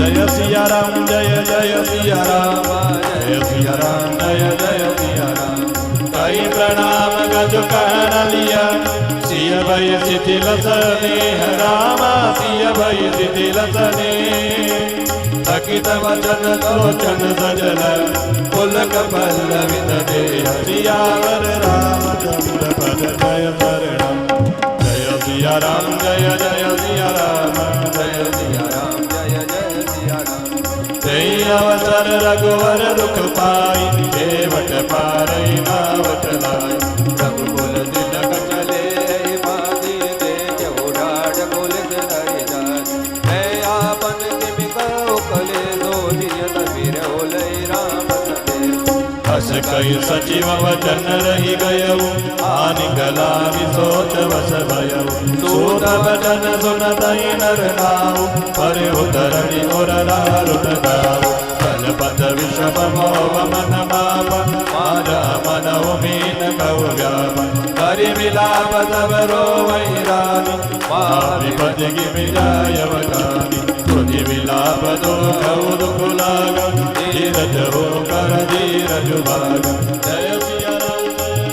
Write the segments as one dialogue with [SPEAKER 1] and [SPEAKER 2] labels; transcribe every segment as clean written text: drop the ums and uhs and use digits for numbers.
[SPEAKER 1] जय सिया राम जय जय सिया राम जय सिया राम जय जय सिया राम। कई प्रणाम गज कहन लिया सिय भय शिथिल स्नेह रामा सिय भय शिथिल स्नेह। थकित वचन लोचन सजल पुलक पल्लवित देह सियावर रामचंद्र पद जय शरणम। जय सिया राम जय जय सिया राम जय सिया राम जय जय सिया राम। जय अवसर रघुवर दुख पाई देवट पारई नावत लाई।
[SPEAKER 2] रघुकुल तिलक चले बाजी दे जहुराड कुल जय जाय। मैं आपन तिम कहो कले दो जियत बिरौलै राम सदे।
[SPEAKER 1] हस कई सचिव वचन रही गयऊ आनि गला सोच वस भयऊ। सूत वचन सुनतई नर नाऊ पर उतरणी और दारुण गाऊ। कलपत विषम मोह मन माप मारा मनऊ मीन कऊ व्याप। हरि मिलाप तब रोवै रानी विपति गिमि जाय बखानी। तुझि विलाप दुखऊ दुख लाग धीरज हो कर धीरज भाग। जय सिया राम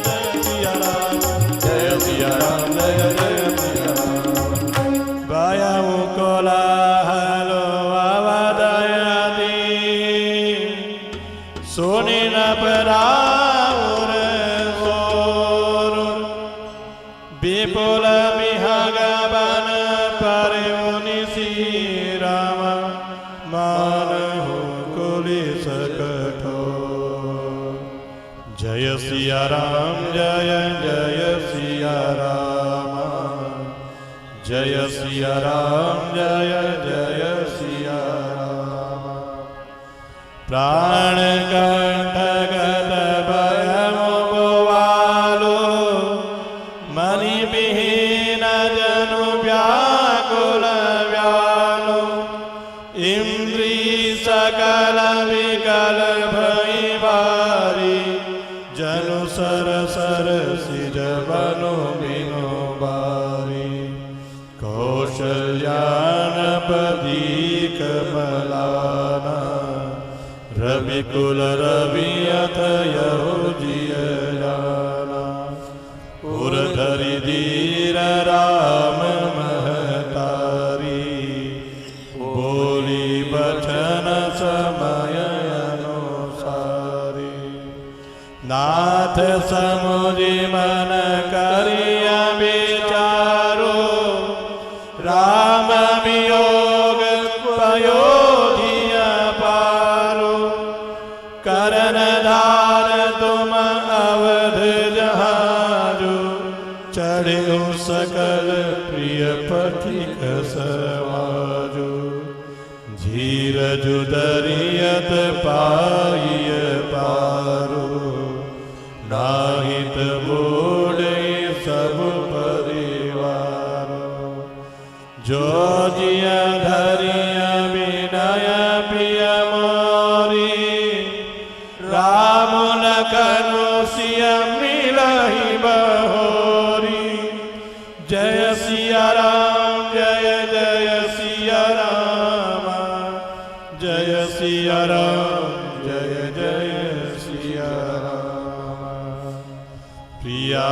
[SPEAKER 1] जय सिया राम जय सिया राम जय जय सिया राम। भयऊ कोलाहलो अवदयति सुनि न पराउर सोर। विपुल विहग बन परमुनि राम मानहु कुलिस कठोर। जय सिया राम जय जय सिया राम जय सिया राम जय जय सिया राम। प्राण कंठगत भयमु बोवालो मणि विहीन जनु व्याकुल व्यालो। इंद्री सकल विकल भई भारी जनु सर सर सिज बनो बिनो बारी। कौशल्यानपदी कमलाना रविकुल रवि अथयहु जिय जाना। उर धरि धीर राम महतारी बोली बचन समय अनुसारी। नाथ समुझि मन करिय विचारो राम वियोग पयोधिया पारो। करन धार तुम अवध जहाजो चढ़ो सकल प्रिय पथिक समाजो। धीरज दरियत पाइय पारो नाहित बोले सब परिवारो। जो जिय धरिय विनय प्रिय मोरी राम लखनु सिय मिलहि बहोरी। जय सिया राम जय जय सिया राम जय सिया राम जय जय सिया राम। प्रिया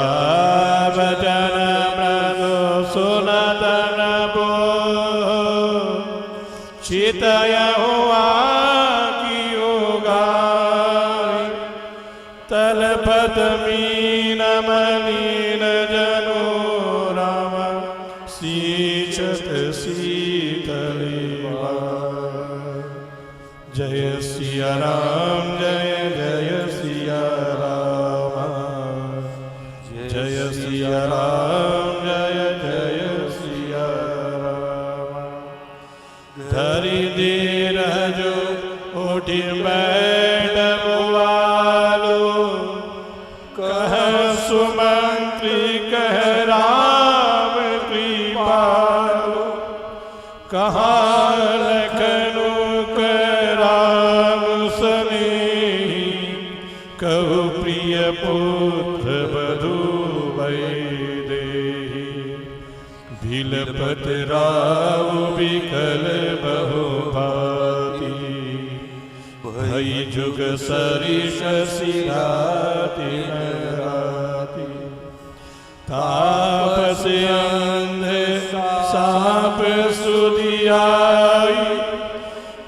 [SPEAKER 1] वचन मृदु सुनत नभो चितयहु आँखियो गाय। तलपत मीन मलिन जनो राम सींचत शीतली वाय। जय सिया राम जय जय सिया राम जय सिया राम जय जय सिया राम। धरि धीरजु उठि बैठ बुआलो कह सुमंत्री कह राम कृपालो। कहाँ लखनु कह राम सनेही कहु प्रिय पुत्र बधु वैदेही। बिलपत राव बिकल बहु भारी भई जुग सरिष सिराती नराती तापस अंधे साप सुधियाई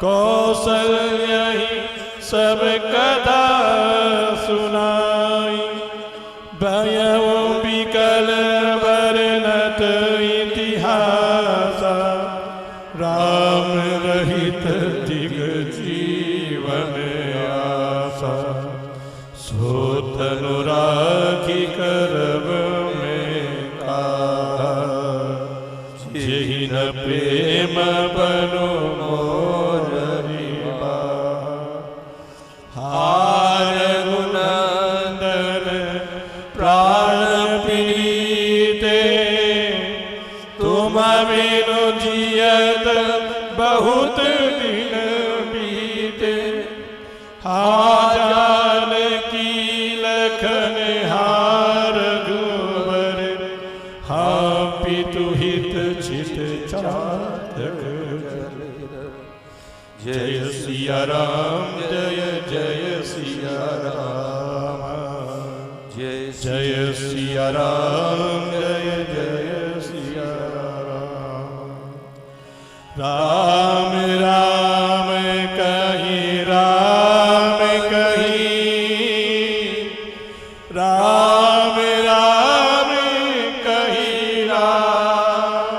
[SPEAKER 1] कौशल्य सब कथा सुनाई भयउ विकल वर्णत इतिहास राम रहित दिग जीवन आशा सो तनु राखी करब में जेहि न प्रेम बनो मोर रिबा हार गुनंदन प्राण पीते तुम बिनु जियत बहुत दिन बीते हाजान की लखन हार गुवर हाँ पितु हित चित चातक जय सिया राम जय जय सिया राम
[SPEAKER 2] जय
[SPEAKER 1] जय सिया राम जय जय सिया राम राम राम कही राम कही राम राम कही राम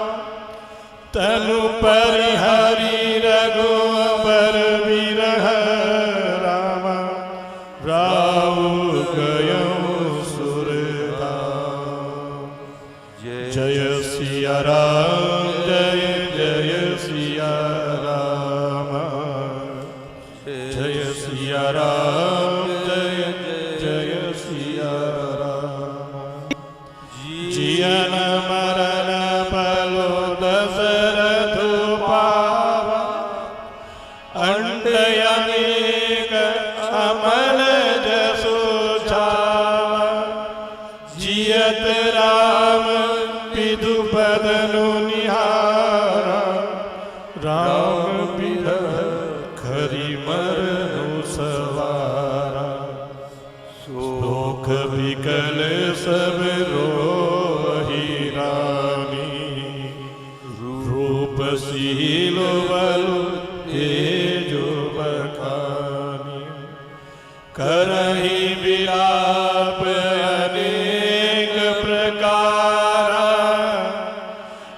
[SPEAKER 1] तनु परिहरि रघुबर विरह राम राव गयो सुरधाम जय सिया राम जय जय सिया राम जय सिया राम जय जय सिया राम जियन मरण पलो दशरथ पावा अंडयनेक अमल जसो छावा जियत राम विदु बदनु निहारा राम बिरह खरी मरनु सवारा शोक विकल सब रोहि रानी रूप सीलो बलु तेजो बखानी करहि विलाप अनेक प्रकारा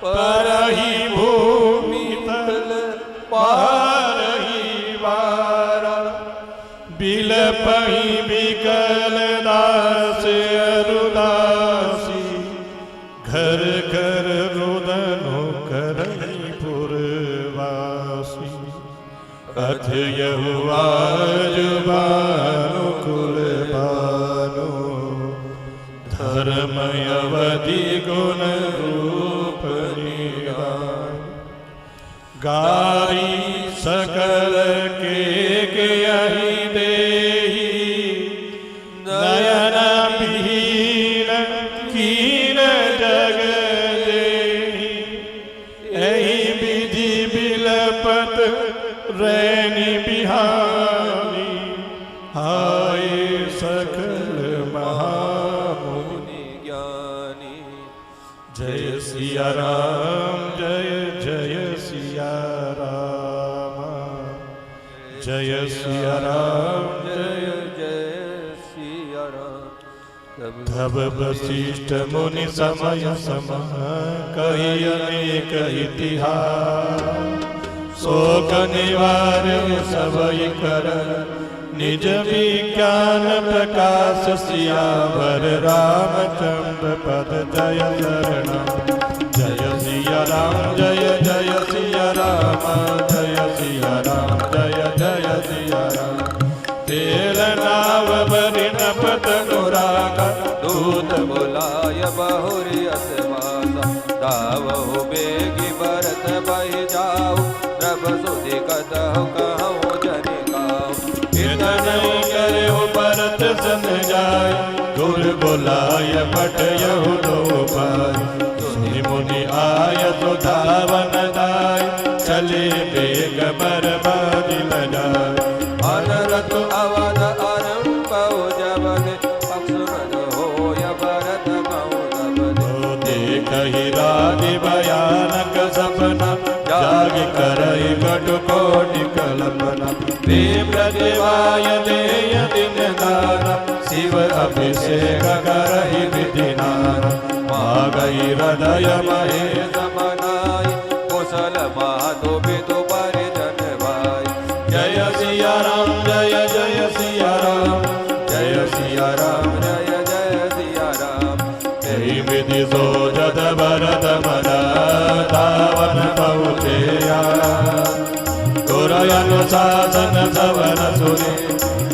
[SPEAKER 1] परहि भूमि तल पारहि वारा बिलपहि विकल दास अरुदासी घर घर रुदनो करहि पुरवासी अथ यहुआ जुबानु कुल बानो धर्म अवधि गुण रूप निदान गारी सकल के यही देही नयन विहीन कीन जग देही एहि विधि बिलपत रैनी बिहानी हाय सकल महामुनि
[SPEAKER 2] ज्ञानी
[SPEAKER 1] जय सिया राम जय जय सिया राम जय सिया राम
[SPEAKER 2] जय जय सिया राम
[SPEAKER 1] तब वशिष्ठ मुनि समय सम कही अनेक इतिहास शोक निवारण सबई कर निज विज्ञान प्रकाश सियावर रामचंद्र पद जय शरण जय सिया राम जय जय सिया राम जय सिया राम जय जय सिया राम तेल नाव बरिन पत अनुराग
[SPEAKER 2] दूत बुलाय बहुरी असवासा दावहु बेगी भरत बहि जाऊ द्रव सुधि कतहु कहूँ जनिकाऊ
[SPEAKER 1] इतन करे भरत सन जाय गुर बोलाय पट यहु दो पाय सुनि मुनि आय तो धावन दाय चले बेग बरबादी लगाय अनरत अभिषेक करहि विधि नाना मागई हृदय महे
[SPEAKER 2] समनाय कुशल माधो विदु परिजन भाई
[SPEAKER 1] जय सिया राम जय जय सिया राम जय सिया राम
[SPEAKER 2] जय जय सिया राम
[SPEAKER 1] यही विधि सो जद भरत मन तावन पहुँचेया गुरयन शासन सवन सुने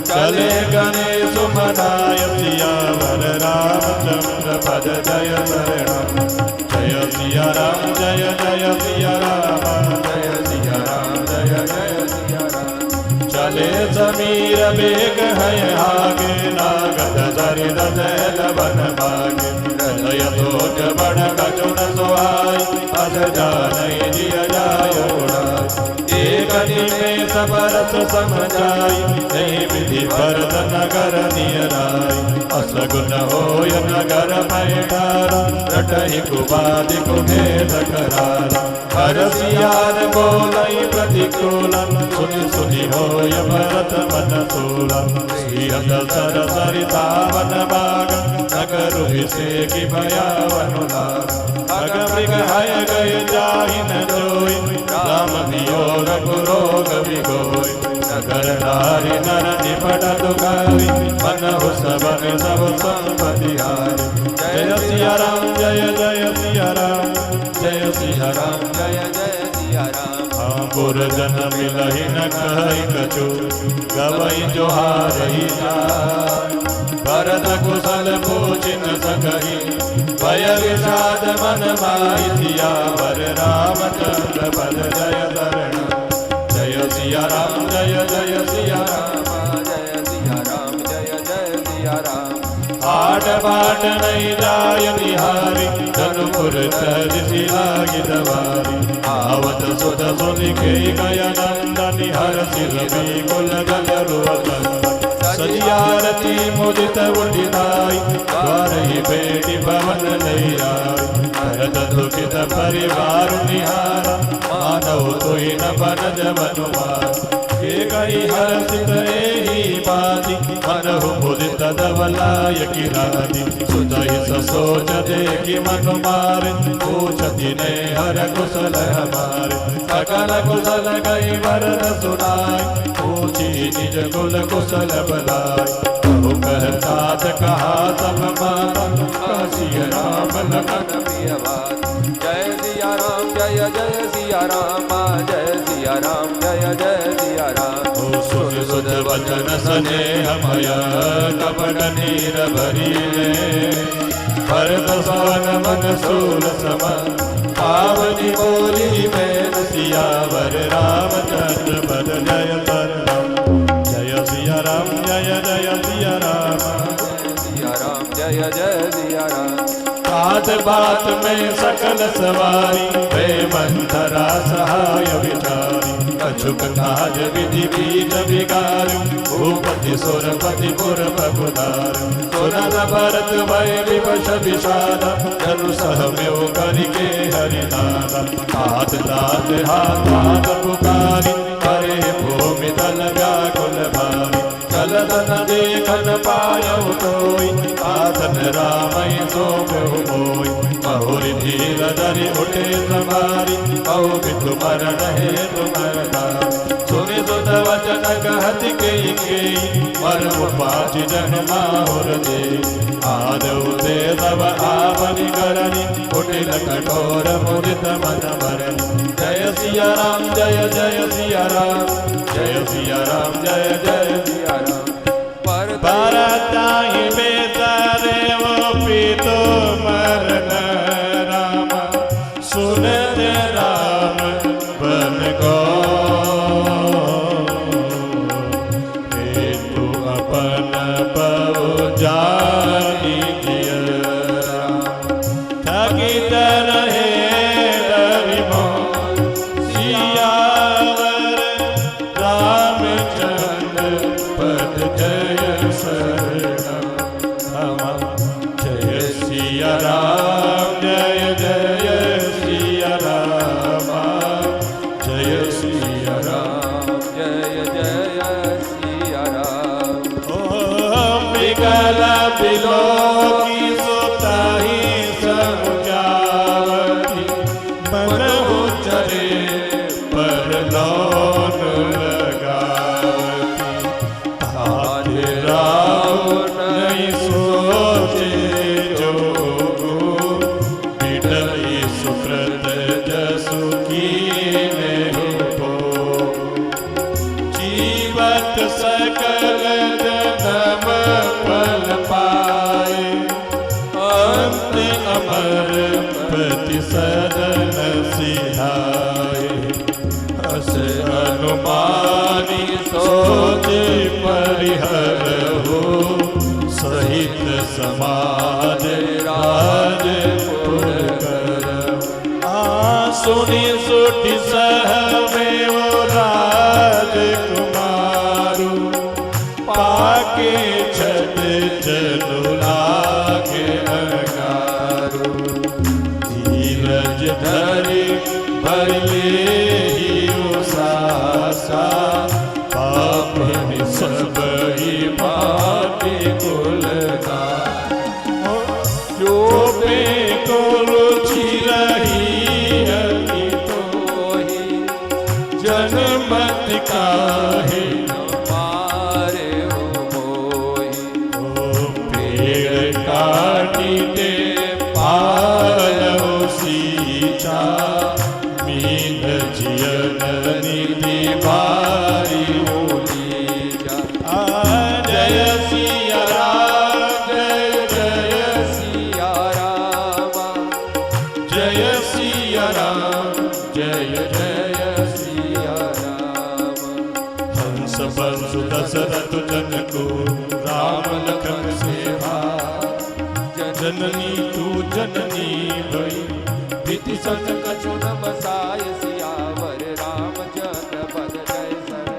[SPEAKER 1] चले गणे सुमनाय सियावर रामचंद्र पद जय शरण जय सिया राम जय जय सिया राम जय सिया राम जय जय सिया राम चले समीर बेग है आगे नागद सरिद जैल बन भागे हृदय सोच बड़ कचुन सोहाय अस जानई जिय जाय उड़ाय एक में सबरस समझाई नहीं विधि भरत नगर नियराई असगुन होय नगर मैठारा रटहि कुबादि कुभेद करारा हर सियार बोलई प्रतिकूलन सुनि सुनि होय भरत मन सूलन श्रीहत सर सरिता वन बाग नगर विषेकि भयावनु लाग अग मृग हय गय जाहि न जोई राम वियोग रोग विगोई नगर नारी नर निपट दुखाई मन हो सबन सब संपत्ति हारी जय सिया राम जय जय सिया राम जय सिया राम
[SPEAKER 2] जय जय सिया राम
[SPEAKER 1] पुर जन मिलहि न कहि कछु गवई जोहारहि जाय भरत कुशल पूछि न सकहि भय विषाद मन माहि सियावर रामचंद्र पद जय शरण जय सिया राम जय जय सिया राम
[SPEAKER 2] जय सिया राम जय जय सिया राम
[SPEAKER 1] आट बाट नहीं जाय निहारी धनुपुर तरिसि लागी दवारी आवत सुत सुनिके गय नंदनि हरसि रवि कुल गल रुवतन सजियारती मुदित उठिनाई द्वारहि बेटी भवन लई आई भरत दुखित परिवार निहारा मानव तुहि न बनज मनुमार के गई हर्षित एहि बादी मनहु मुदित दवलाय किरादी सुतहि ससोच देखि मनु मार पूछति ने हर कुशल हमारे सकल कुशल गई वरद सुनाय पूछी निज कुल कुशल बलाय कहु कहतात कहा सब माता काशी राम लखन
[SPEAKER 2] प्रियवाद जय सिया राम जय जय सिया राम जय सिया राम जय जय सिया राम
[SPEAKER 1] सुर सुध वचन स्नेहमय कपट नीर भरिले भरत सवन मन सूर सम पावनी बोली में सियावर रामचंद्र पद जय शरण जय सिया राम जय जय सिया राम
[SPEAKER 2] सिया राम जय जय सिया राम
[SPEAKER 1] बात बात में सकल सवारी वे मंथरा सहाय विचारी कछुक काज विधि बीज बिगारू भूपति सुरपति पुर बगुदारू सुनन भरत भय विवश विषादा धनु सह में करके हरिनादा हाथ तात हाथ पुकारी करे भूमि तल व्याकुल भारी चलत न देखन पायउ तोई आतन रामय सो मोई महुरि धीर धरि उठे समारी औ बितु मरण हे तुमरदा सुनि सुत वचन कहति के मरम पाचि जन माहुर दे आदौ दे तब आवनि करनि कुटिल कठोर मुदित मन भरनि जय सिया राम जय जय सिया राम जय सिया राम जय जय सिया राम भरताहि बेतारे वो पीतो मरन राम सुनत राम बन गो हेतु अपन बहु जानी जिय थकित रहे रवि मोर सियावर रामचंद्र पद जय शरण सोच परिहरहु सहित समाज राजपुर करहु। सुनि सुठि सहमेव राजकुमारु पाके छत चलु लागे अगारु। धीरज धरि भरले सासा पाप सब ही पापी कुलगा। जो पे को रुचि रही अति तोहि जनमत काहे मारे मोहि। पेड़ काटी दे पालव सींचा मीन जियन निधि भारी होली जा। जय सिया राम जय जय सिया राम जय सिया राम जय जय सिया राम। हंस बंसु दशरथ जनकु राम लखन सेवा। जननी तू जननी भई प्रीति सत कछु न बसाय। सियावर रामचंद्र पद जय शरण।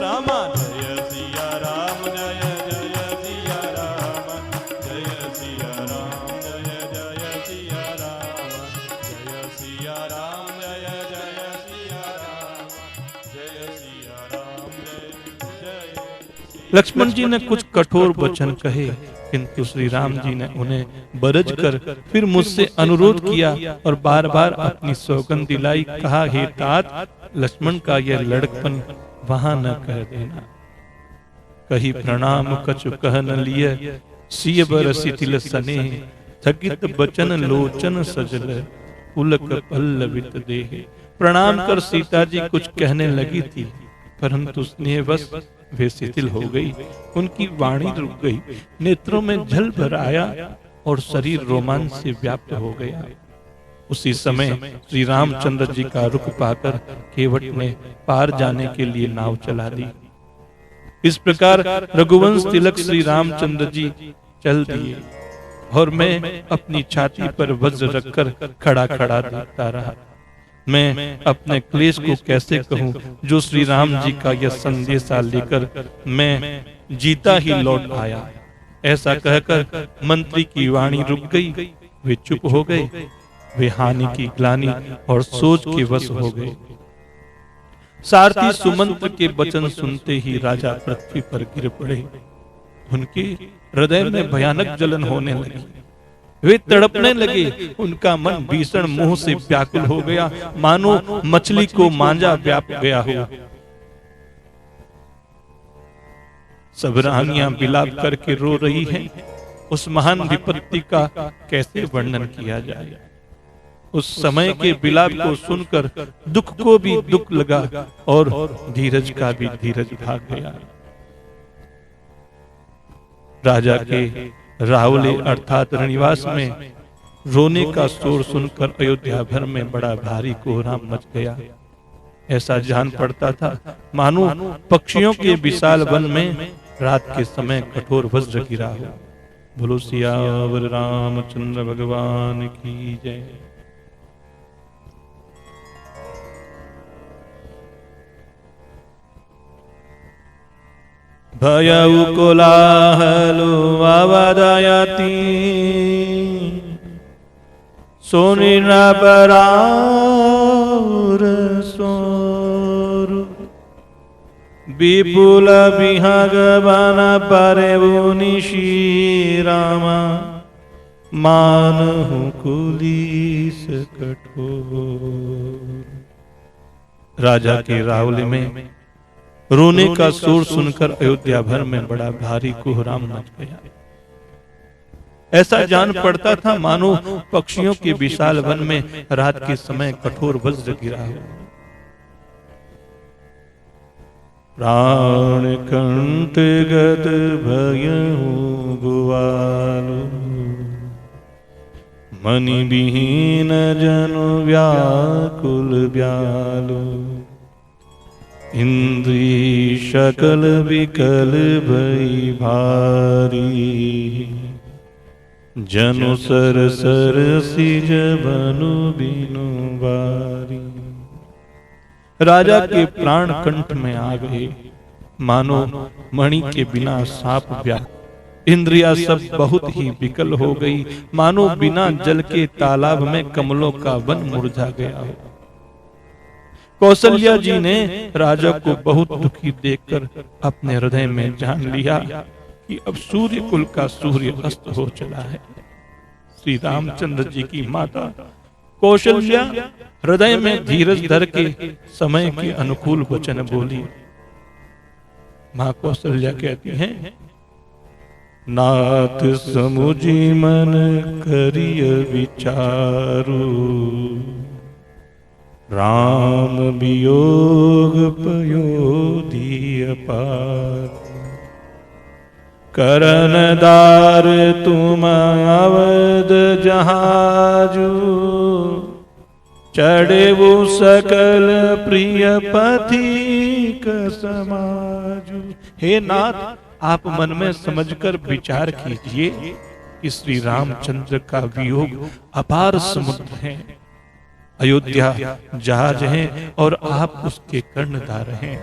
[SPEAKER 1] राम जय सिया राम जय जय सिया राम जय सिया राम जय जय सिया राम जय सिया राम जय जय सिया राम जय सिया राम जय जय।
[SPEAKER 3] लक्ष्मण जी ने कुछ कठोर वचन कहे, किंतु श्री राम जी ने उन्हें बरज कर फिर मुझसे अनुरोध किया और बार बार अपनी सौगंध दिलाई। कहा, हे तात, लक्ष्मण का यह लड़कपन वहां न कर देना। कही प्रणाम कछु कह न लिय सिय बरसि तिल सने। थकित बचन लोचन सजल पुलक पल्लवित देहे। प्रणाम कर सीता जी कुछ कहने लगी थी, परंतु स्नेहवश वे शिथिल हो गई। उनकी वाणी रुक गई, नेत्रों में जल भर आया और शरीर रोमांच से व्याप्त हो गया। उसी समय श्री रामचंद्र जी का रुख पाकर केवट ने पार जाने के लिए नाव चला दी। इस प्रकार रघुवंश तिलक श्री रामचंद्र जी चल दिए और मैं अपनी छाती पर वज्र रखकर खड़ा खड़ा देखता रहा। मैं अपने क्लेश को कैसे कहूं, जो श्री राम जी का यह संदेशा लेकर मैं जीता ही लौट आया। ऐसा कहकर मंत्री की वाणी रुक गई। वे चुप हो गए। वे हानि की ग्लानि और सोच के वश हो गए। सारथी सुमंत्र के वचन सुनते ही राजा पृथ्वी पर गिर पड़े। उनके हृदय में भयानक जलन होने लगी। वे तड़पने लगे। उनका मन भीषण मोह से व्याकुल हो गया, मानो मछली को मांझा व्याप गया हो। सब रानियां विलाप करके रो रही हैं। उस महान विपत्ति का कैसे वर्णन किया जाए। उस समय के विलाप को सुनकर दुख को भी दुख लगा और धीरज का भी धीरज भाग गया। राजा के रावले अर्थात रणनिवास में रोने का शोर सुनकर अयोध्या भर में बड़ा भारी कोहराम मच गया। ऐसा जान पड़ता था मानो पक्षियों के विशाल वन में रात के समय कठोर वज्र गिरा हो। बोलो सियावर रामचंद्र भगवान की जय। भयउ कोलाहलो अवदयति सोनि न बरार सोरु। विपुल विहग बन परेउ निशि रामा मानहु कुलीस कठोर। राजा के रावले में रोने का शोर सुनकर अयोध्या भर में बड़ा भारी कोहराम मच गया। ऐसा जान पड़ता था मानो पक्षियों के विशाल वन में रात के समय कठोर वज्र गिरा हो। प्राण कंठ गत भयहु गुवालो मनि विहीन जनु व्याकुल ब्यालो। इंद्रीश शकल विकल भई भारी, जनु सर सर सिज बनु बिनु बारी। राजा के प्राण कंठ में आ गए, मानो मणि के बिना सांप व्याकुल। इंद्रिया सब बहुत ही विकल हो गई, मानो बिना जल के तालाब में कमलों का वन मुरझा गया हो। कौशल्या जी ने राजा को बहुत दुखी देखकर अपने हृदय में जान लिया कि अब सूर्य कुल का सूर्य अस्त हो चला है। श्री रामचंद्र जी की माता कौशल्या हृदय में धीरज धर के समय के अनुकूल वचन बोली। मां कौशल्या कहती हैं, नाथ समुझी मन करिय विचारु, राम वियोग पयोधि अपार। करन दार तुम अवध जहाजु, चढ़े वो सकल प्रिय पथिक समाजु। हे नाथ, आप मन में समझकर विचार कीजिए कि श्री रामचंद्र का वियोग अपार समुद्र है। अयोध्या जहाज है और आप उसके कर्णधार हैं।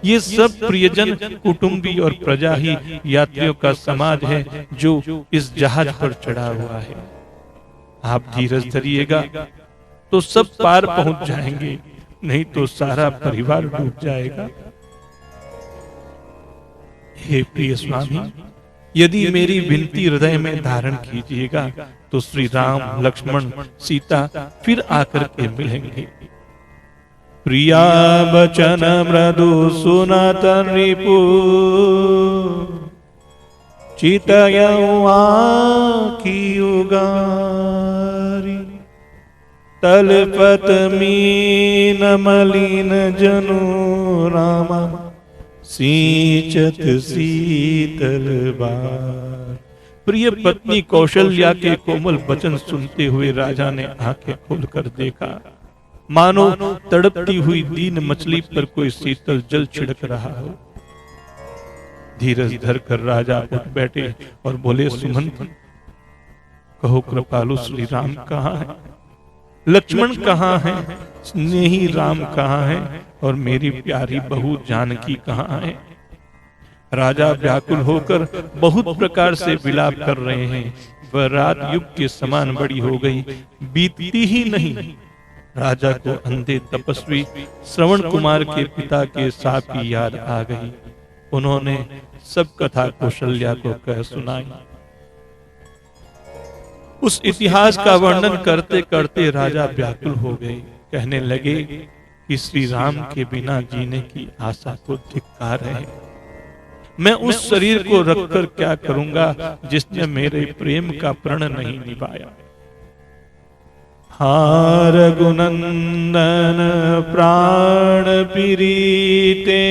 [SPEAKER 3] ये सब प्रियजन, कुटुंबी और प्रजा ही यात्रियों का समाज है जो इस जहाज पर चढ़ा हुआ है। आप धीरज धरिएगा तो सब पार पहुंच जाएंगे, नहीं तो सारा परिवार डूब जाएगा। हे प्रिय स्वामी, यदि मेरी विनती हृदय में धारण कीजिएगा तो श्री राम, लक्ष्मण, सीता फिर आकर के मिलेंगे। प्रिया बचन मृदु सुनत रिपु, चितयऊ आँखि उगारी। तलपत मीन मलिन जनु रामा, सींचत शीतल बार। प्रिय पत्नी कौशल्या के कोमल वचन सुनते हुए राजा ने आंखें खोलकर देखा, मानो तड़पती हुई दीन मछली पर कोई शीतल जल छिड़क रहा हो। धीरज धरकर राजा उठ बैठे और बोले, सुमंत, कहो कृपालु श्री राम कहाँ है? लक्ष्मण कहाँ है? स्नेही राम कहाँ है? और मेरी प्यारी बहू जानकी कहाँ है? राजा व्याकुल होकर बहुत प्रकार से विलाप कर रहे हैं। वह रात युग के समान बड़ी हो गई, बीतती ही नहीं। राजा को अंधे तपस्वी श्रवण कुमार के पिता के साप की याद आ गई। उन्होंने सब कथा कौशल्या को कह सुनाई। उस इतिहास का वर्णन करते करते राजा व्याकुल हो गए। कहने लगे कि श्री राम के बिना जीने की आशा को धिक्कार है। मैं उस शरीर को रखकर क्या करूंगा जिसने मेरे प्रेम का प्रण नहीं निभाया। हार रघुनंदन प्राण प्रीते,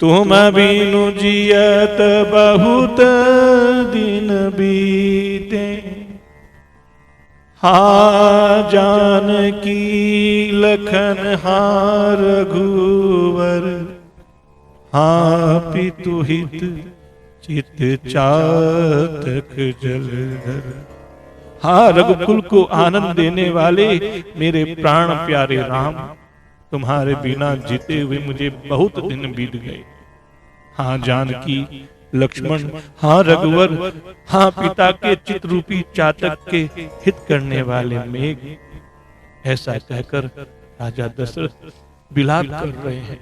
[SPEAKER 3] तुम बिनु जियत बहुत दिन बीते। हा जानकी लखन हा रघुवर, हा पितु हित चित चातक जलधर। हाँ, रघुकुल को आनंद देने वाले मेरे प्राण प्यारे राम, तुम्हारे बिना जीते हुए मुझे बहुत दिन बीत गए। हाँ जानकी, लक्ष्मण, हाँ रघुवर, हाँ पिता के चित रूपी चातक के हित करने वाले मेघ। ऐसा कहकर राजा दशरथ विलाप कर रहे हैं।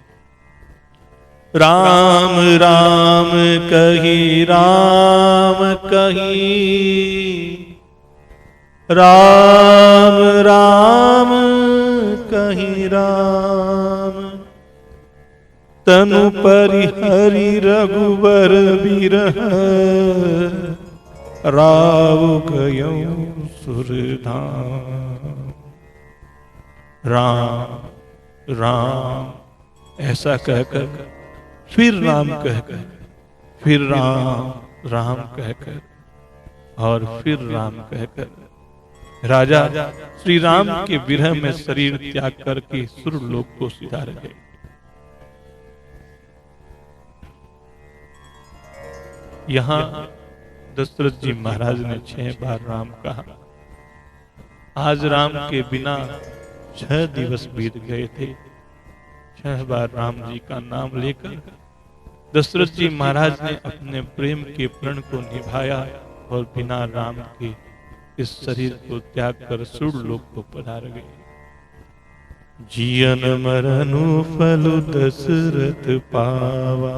[SPEAKER 3] राम राम कही, राम कही, राम राम कही राम। तनु परिहरि रघुवर बिरह, राव गयौ सुरधाम। राम राम ऐसा कहकर, फिर राम कहकर, फिर राम राम कहकर, और फिर राम कहकर राजा श्री राम के विरह में शरीर त्याग करके सुरलोक को सिधार गए। यहाँ दशरथ जी महाराज ने 6 बार राम कहा। आज राम के बिना 6 दिवस बीत गए थे। 6 बार राम जी का नाम लेकर दशरथ जी महाराज ने अपने प्रेम के प्रण को निभाया और बिना राम के इस शरीर को त्याग कर सुरलोक को पधार गए। जियन मरनु फल दशरथ पावा,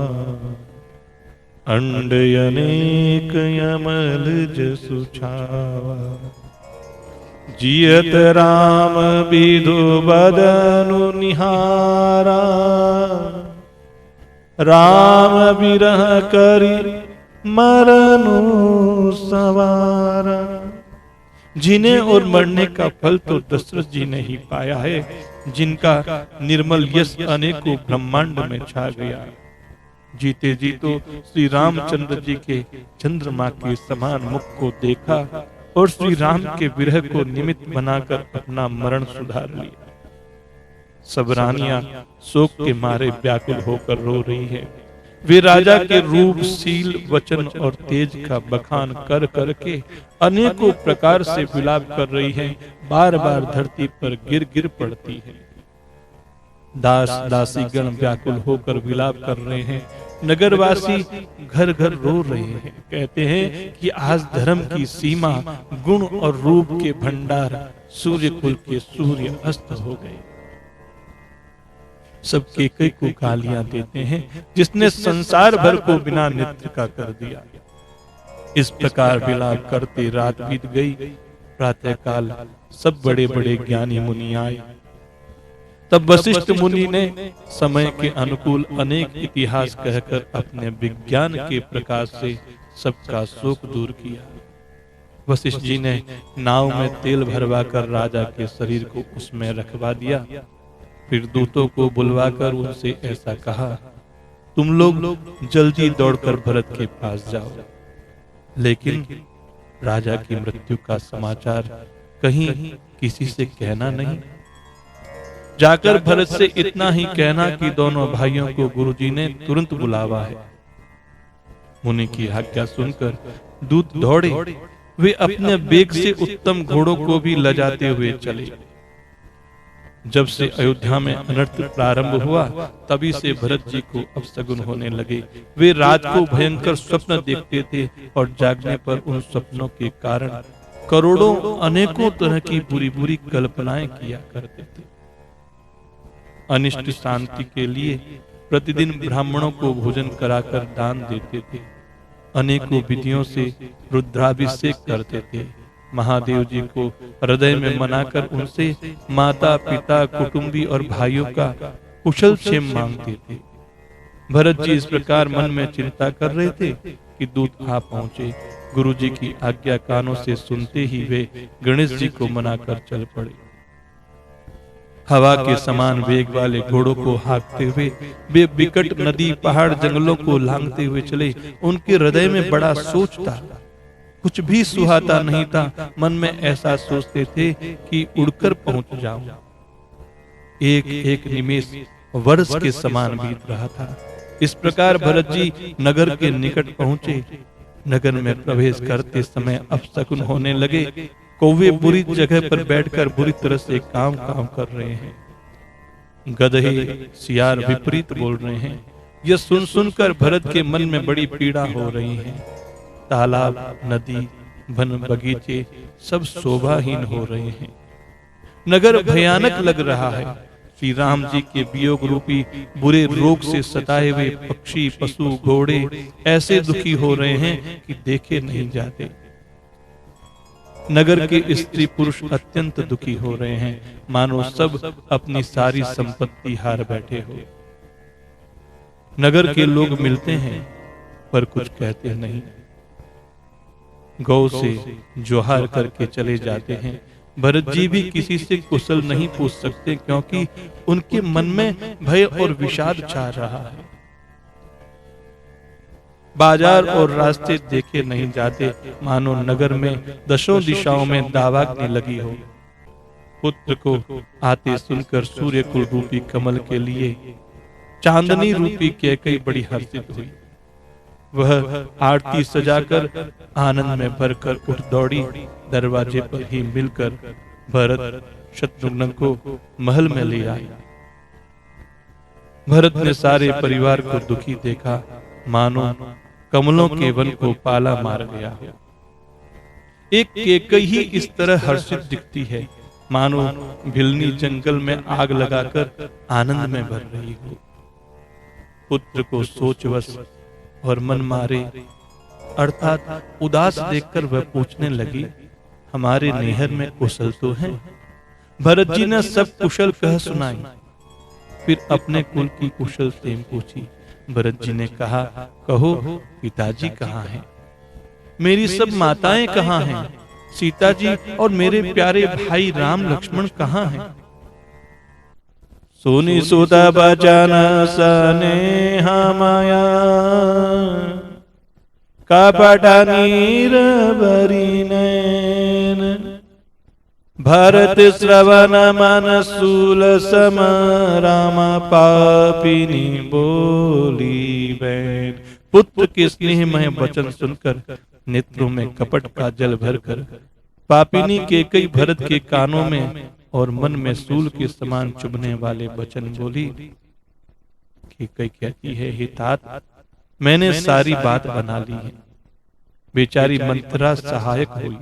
[SPEAKER 3] अंड अनेक यमल जसु छावा। जियत राम विधु बदनु निहारा, राम विरह करी मरनु सवारा। जीने और मरने का फल तो दशरथ जी ने ही पाया है, जिनका निर्मल यश अनेकों ब्रह्मांड में छा गया। जीते जी तो श्री रामचंद्र जी के चंद्रमा के समान मुख को देखा और श्री राम के विरह को निमित्त बनाकर अपना मरण सुधार लिया। सब रानियां शोक के मारे व्याकुल होकर रो रही हैं। वे राजा के रूप, शील, वचन और तेज का बखान कर करके अनेकों प्रकार से विलाप कर रही हैं। बार बार धरती पर गिर गिर पड़ती है। दास दासी गण व्याकुल होकर विलाप कर रहे हैं। नगरवासी घर घर रो रहे हैं। कहते हैं कि आज धर्म की सीमा, गुण और रूप के भंडार, सूर्य कुल के सूर्य अस्त हो गए। सब केकई को गालियां देते हैं, जिसने संसार भर को बिना नेत्र का कर दिया। इस प्रकार विलाप करते रात बीत गई। प्रातः काल सब बड़े बड़े ज्ञानी मुनि आए। तब वशिष्ठ मुनि ने समय के अनुकूल अनेक इतिहास कहकर अपने विज्ञान के प्रकाश से सबका शोक दूर किया। वशिष्ठ जी ने नाव में तेल भरवा कर राजा के शरीर को उसमें रखवा दिया। फिर दूतों को बुलवाकर उनसे ऐसा कहा, तुम लोग जल्दी दौड़कर भरत के पास जाओ। लेकिन राजा की मृत्यु का समाचार कहीं किसी से कहना नहीं। जाकर भरत से इतना ही कहना कि दोनों भाइयों को गुरुजी ने तुरंत बुलावा है। मुनि की आज्ञा सुनकर दूत दौड़े। वे अपने बेग से उत्तम घोड़ों को भी लजाते हुए चले। जब से अयोध्या में अनर्थ प्रारंभ हुआ, तभी से भरत जी को अपशगुन होने लगे। वे रात को भयंकर स्वप्न देखते थे और जागने पर उन स्वप्नों के कारण करोड़ों अनेकों तरह की बुरी बुरी कल्पनाएं किया करते थे। अनिष्ट शांति के लिए प्रतिदिन ब्राह्मणों को भोजन कराकर दान देते थे। अनेकों विधियों से रुद्राभिषेक करते थे। महादेव जी को हृदय में मनाकर उनसे माता, पिता, कुटुंबी और भाइयों का कुशल क्षेम मांगते थे। भरत जी इस प्रकार मन में चिंता कर रहे थे कि दूत आ पहुंचे। गुरुजी की आज्ञा कानों से सुनते ही वे गणेश जी को मनाकर चल पड़े। हवा के समान वेग वाले घोड़ों को हाँकते हुए वे विकट नदी, पहाड़, जंगलों को लांघते हुए चले। उनके हृदय में बड़ा सोच था, कुछ भी सुहाता नहीं था। मन में ऐसा सोचते थे कि उड़कर पहुंच जाऊं। एक एक निमेष वर्ष के समान बीत रहा था। इस प्रकार भरत जी नगर के निकट पहुंचे। नगर में प्रवेश करते समय अपशकुन होने लगे। कौवे बुरी जगह पर बैठकर बुरी तरह से काम कर रहे हैं। गधे, सियार विपरीत बोल रहे हैं। यह सुन सुनकर भरत के मन में बड़ी पीड़ा हो रही है। तालाब, नदी, वन, बगीचे सब शोभाहीन हो रहे हैं। नगर भयानक लग रहा है। श्री राम जी के वियोग रूपी बुरे रोग से सताए हुए पक्षी, पशु, घोड़े ऐसे दुखी हो रहे हैं कि देखे नहीं जाते। नगर के स्त्री पुरुष अत्यंत दुखी हो रहे हैं, मानो सब अपनी सारी संपत्ति हार बैठे हो। नगर के लोग मिलते हैं पर कुछ कहते नहीं। गौ से जोहार करके चले जाते हैं। भरत जी भी किसी से कुशल नहीं पूछ सकते, क्योंकि उनके मन में भय और विषाद छा रहा है। बाजार और रास्ते देखे नहीं जाते, मानो नगर में दशों दिशाओं में दावाग्नि लगी हो। पुत्र को आते सुनकर सूर्य कुल रूपी कमल के लिए चांदनी रूपी कैकई बड़ी हर्षित हुई। वह आरती सजाकर आनंद में भरकर उठ दौड़ी। दरवाजे पर ही मिलकर भरत शत्रुघ्न को महल में ले आए। भरत ने सारे परिवार को दुखी देखा, मानो कमलों के वन को पाला मार गया हो। एक केकई ही इस तरह हर्षित दिखती है, मानो भिलनी जंगल में आग लगाकर आनंद में भर रही हो। पुत्र को सोचवश और मन मारे अर्थात उदास देखकर वह पूछने लगी, हमारे नैहर में कुशल तो है? भरत जी ने सब कुशल कह सुनाई। फिर अपने कुल की कुशल सेम पूछी। भरत जी ने कहा, कहो पिताजी कहाँ हैं? मेरी सब माताएं कहाँ हैं? सीता जी और मेरे प्यारे भाई राम लक्ष्मण कहाँ हैं? सोनी सुता बचन स्नेह माया कपट नीर बरी नैन भरत श्रवण मन सूल सम राम पापिनी बोली बैन। पुत्र के स्नेहमय वचन सुनकर नेत्रों में कपट का जल भरकर पापिनी केकई भरत के कानों में और मन में सूल के समान चुभने वाले वचन बोली। केकई कहती है, हे तात, मैंने सारी बात बना ली है। बेचारी मंथरा सहायक हुई,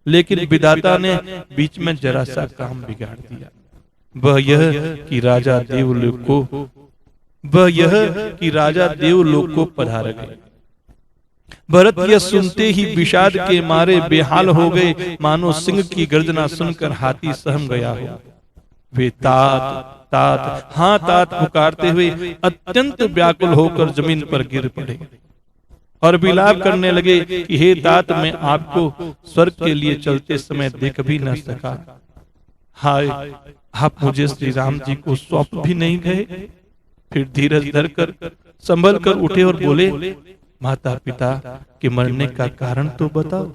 [SPEAKER 3] लेकिन विधाता ने बीच में जरा सा काम बिगाड़ दिया। वह यह कि राजा देवलोक को पधार गए। भरत यह सुनते ही विषाद के मारे बेहाल हो गए, मानो सिंह की गर्जना सुनकर हाथी सहम गया हो। वे तात तात हाँ तात पुकारते हुए अत्यंत व्याकुल होकर जमीन पर गिर पड़े और विलाप करने लगे कि हे तात, मैं आपको स्वर्ग के लिए चलते समय देख भी न सका। हाय, आप मुझे श्री राम जी को सौंप भी नहीं गए। फिर धीरज धरकर संभल कर उठे और बोले, माता पिता के मरने का कारण तो बताओ।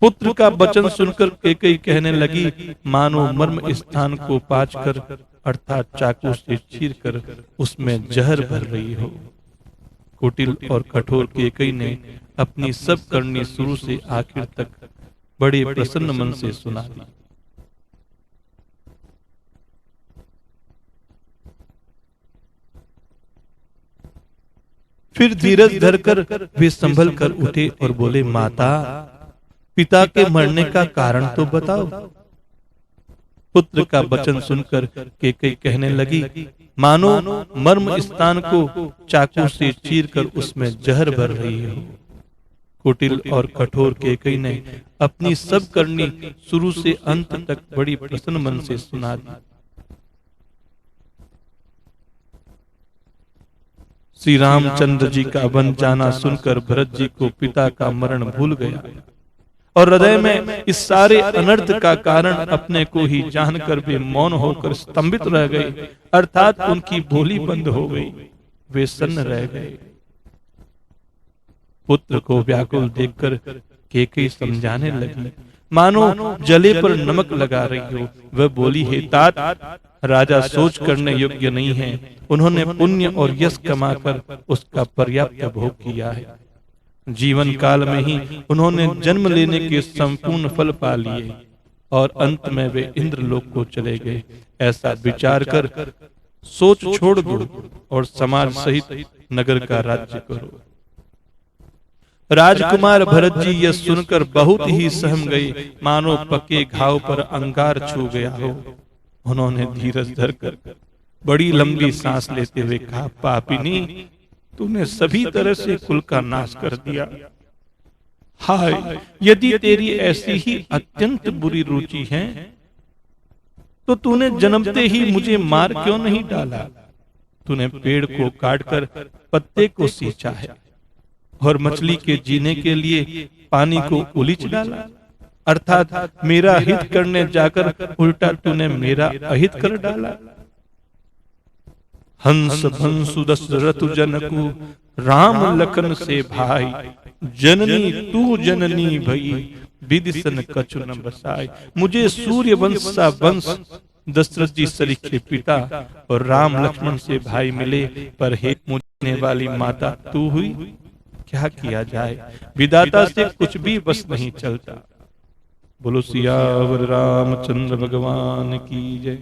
[SPEAKER 3] पुत्र का वचन सुनकर केकई कहने लगी, मानो मर्म स्थान को पाचकर अर्थात चाकू से चीरकर उसमें जहर भर रही हो। कुटिल और कठोर केकई ने अपनी सब करनी शुरू से आखिर तक बड़े प्रसन्न मन से सुना दी। फिर धीरज धरकर वे संभल कर उठे और बोले, माता पिता के मरने का कारण तो बताओ। पुत्र का वचन सुनकर केकई कहने लगी, मानो मर्म स्थान को चाकू से चीरकर उसमें जहर भर रही हो। कुटिल और कठोर केकई ने अपनी सब करनी शुरू से अंत तक बड़ी प्रसन्न मन से सुना दी। श्री रामचंद्र जी का वन जाना सुनकर भरत जी को पिता का मरण भूल गया और हृदय में इस सारे अनर्थ का कारण अपने को ही जानकर वे मौन होकर स्तंभित रह गए, अर्थात उनकी बोली बंद हो गई। वे सन्न रह गए। पुत्र को व्याकुल देखकर केकई समझाने लगी, मानो जले पर नमक लगा रही हो। वह बोली, हे तात, राजा सोच करने योग्य नहीं है। उन्होंने पुण्य और यश कमाकर उसका पर्याप्त भोग किया है। जीवन काल में ही उन्होंने जन्म लेने के संपूर्ण फल पा लिए और अंत में वे इंद्रलोक को चले गए। ऐसा विचार कर सोच छोड़ दो और समाज सहित नगर का राज्य करो। राजकुमार भरत जी यह सुनकर बहुत ही सहम गए, मानो पके घाव पर अंगार छू गया हो। उन्होंने धीरज धरकर बड़ी लंबी सांस लेते हुए कहा, पापिनी, तूने सभी तरह से कुल का नाश कर दिया। हाय, यदि तेरी ऐसी ही अत्यंत बुरी रुचि है तो तूने जन्मते ही मुझे मार क्यों नहीं डाला? तूने पेड़ को काटकर पत्ते को सींचा है और मछली के जीने के लिए पानी को उलीच डाला, अर्थात मेरा हित करने जाकर उल्टा तूने मेरा अहित कर डाला। हंस भंसु दशरथ जनकु राम लखन से भाई, जननी तू जननी भई विदिशन कछु न बसाई। मुझे सूर्य वंश सा वंश दशरथ जी सरीखे पिता और राम लक्ष्मण से भाई मिले, पर हे मुझने वाली माता तू हुई, क्या किया जाए, विधाता से कुछ भी बस नहीं चलता। बोलो सियावर रामचंद्र भगवान की जय।